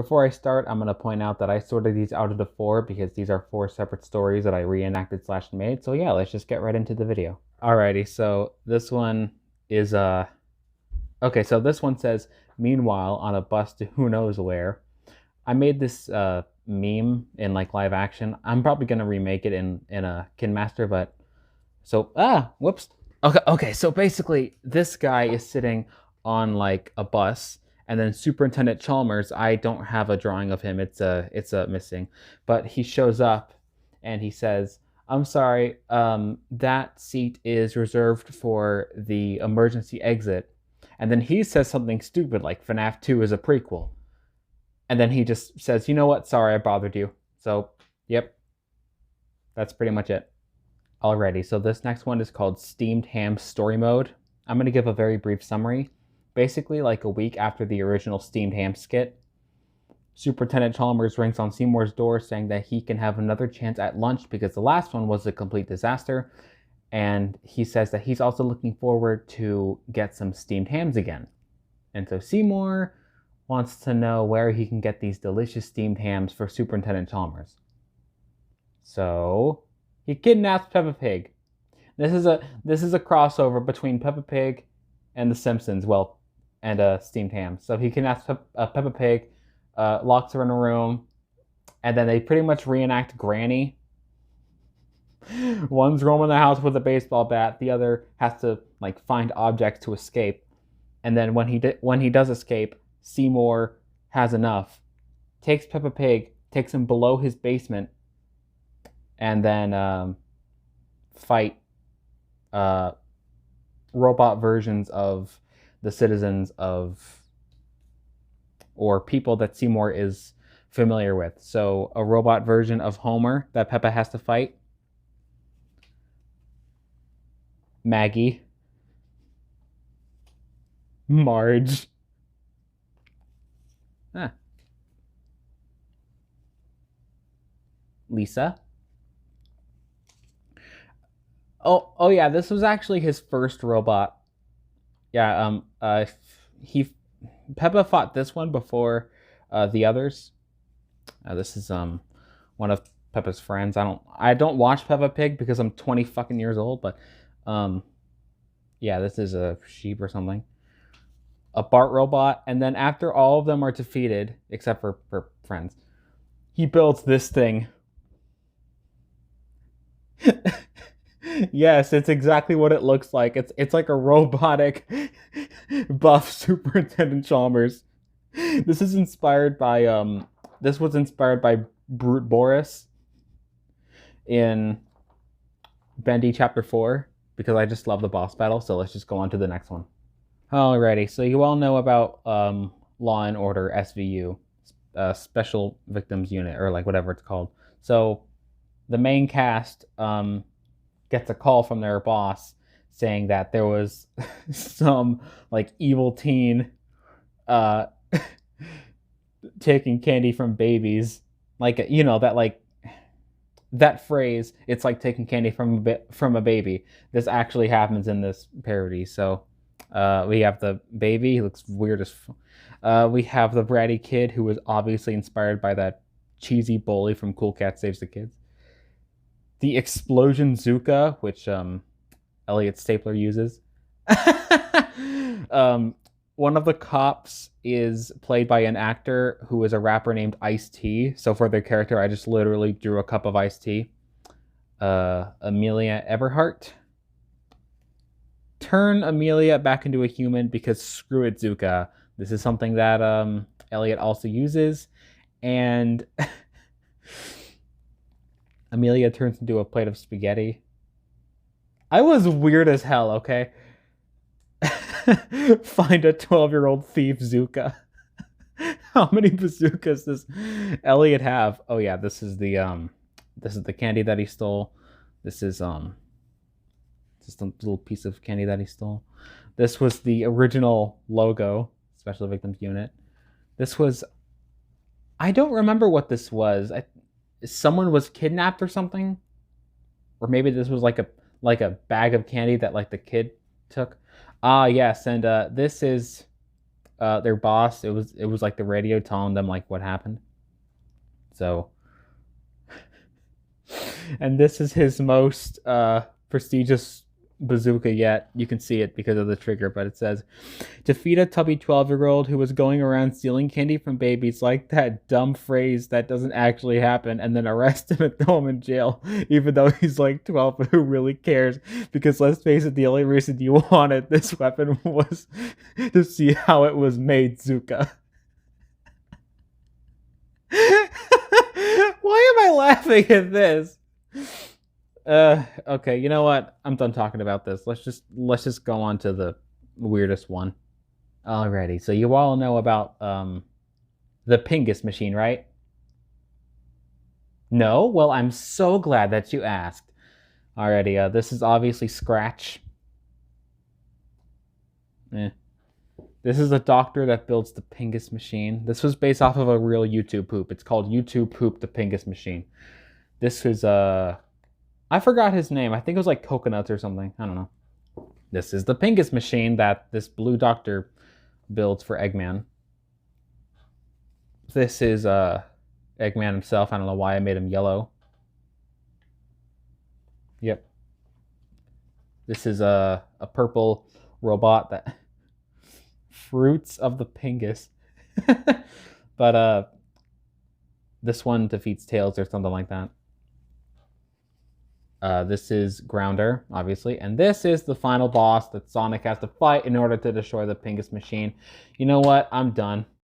Before I start, I'm going to point out that I sorted these out into four because these are four separate stories that I reenacted slash made. So yeah, let's just get right into the video. Alrighty, so this one is okay, so this one says, meanwhile, on a bus to who knows where. I made this meme in like live action. I'm probably gonna remake it in a KinMaster, but so whoops. Okay, so basically this guy is sitting on like a bus, and then Superintendent Chalmers, I don't have a drawing of him. It's a missing, but he shows up and he says, "I'm sorry, that seat is reserved for the emergency exit." And then he says something stupid like FNAF 2 is a prequel. And then he just says, "You know what? Sorry I bothered you." So, yep. That's pretty much it. Alrighty, so this next one is called Steamed Ham Story Mode. I'm going to give a very brief summary. Basically, like a week after the original Steamed Ham skit, Superintendent Chalmers rings on Seymour's door saying that he can have another chance at lunch because the last one was a complete disaster. And he says that he's also looking forward to get some steamed hams again. And so Seymour wants to know where he can get these delicious steamed hams for Superintendent Chalmers. So he kidnaps Peppa Pig. This is a crossover between Peppa Pig and The Simpsons. Well, and steamed ham. So he kidnaps Peppa Pig, locks her in a room, and then they pretty much reenact Granny. One's roaming the house with a baseball bat. The other has to like find objects to escape. And then when he does escape, Seymour has enough, takes Peppa Pig, takes him below his basement, and then fight robot versions of the citizens of or people that Seymour is familiar with. So a robot version of Homer that Peppa has to fight. Maggie. Marge. Lisa. Oh yeah, this was actually his first robot. Yeah, Peppa fought this one before the others. This is one of Peppa's friends. I don't watch Peppa Pig because I'm 20 fucking years old, but yeah, this is a sheep or something. A Bart robot, and then after all of them are defeated, except for friends, he builds this thing. Yes, it's exactly what it looks like. It's like a robotic buff Superintendent Chalmers. This is inspired by this was inspired by Brute Boris in Bendy Chapter 4 because I just love the boss battle, so let's just go on to the next one. Alrighty, so you all know about Law and Order SVU, Special Victims Unit, or like whatever it's called. So the main cast gets a call from their boss saying that there was some like evil teen taking candy from babies. Like, you know, that like that phrase, it's like taking candy from a baby. This actually happens in this parody. So we have the baby. He looks weird as we have the bratty kid who was obviously inspired by that cheesy bully from Cool Cat Saves the Kids. The explosion Zuka, which Elliot Stapler uses. One of the cops is played by an actor who is a rapper named Ice-T. So for their character, I just literally drew a cup of iced tea. Amelia Earhart. Turn Amelia back into a human because screw it, Zuka. This is something that Elliot also uses. And Amelia turns into a plate of spaghetti. I was weird as hell, okay? Find a 12-year-old thief, Zuka. How many bazookas does Elliot have? Oh yeah, this is the candy that he stole. This is just a little piece of candy that he stole. This was the original logo, Special Victims Unit. This was, I don't remember what this was. Someone was kidnapped or something, or maybe this was like a bag of candy that like the kid took. Ah yes, and this is their boss. It was like the radio telling them like what happened. So, and this is his most prestigious bazooka yet. You can see it because of the trigger, but it says, defeat a tubby 12-year-old who was going around stealing candy from babies, like that dumb phrase that doesn't actually happen, and then arrest him and throw him in jail, even though he's like 12, but who really cares? Because let's face it, the only reason you wanted this weapon was to see how it was made, Zuka. Why am I laughing at this? Okay, you know what? I'm done talking about this. Let's just go on to the weirdest one. Alrighty, so you all know about the Pingus machine, right? No? Well, I'm so glad that you asked. Alrighty, this is obviously Scratch. This is a doctor that builds the Pingus machine. This was based off of a real YouTube poop. It's called YouTube Poop the Pingus machine. This is I forgot his name. I think it was like Coconuts or something. I don't know. This is the Pingus machine that this blue doctor builds for Eggman. This is Eggman himself. I don't know why I made him yellow. Yep. This is a purple robot that Fruits of the Pingus. But this one defeats Tails or something like that. This is Grounder, obviously, and this is the final boss that Sonic has to fight in order to destroy the Pingus machine. You know what? I'm done.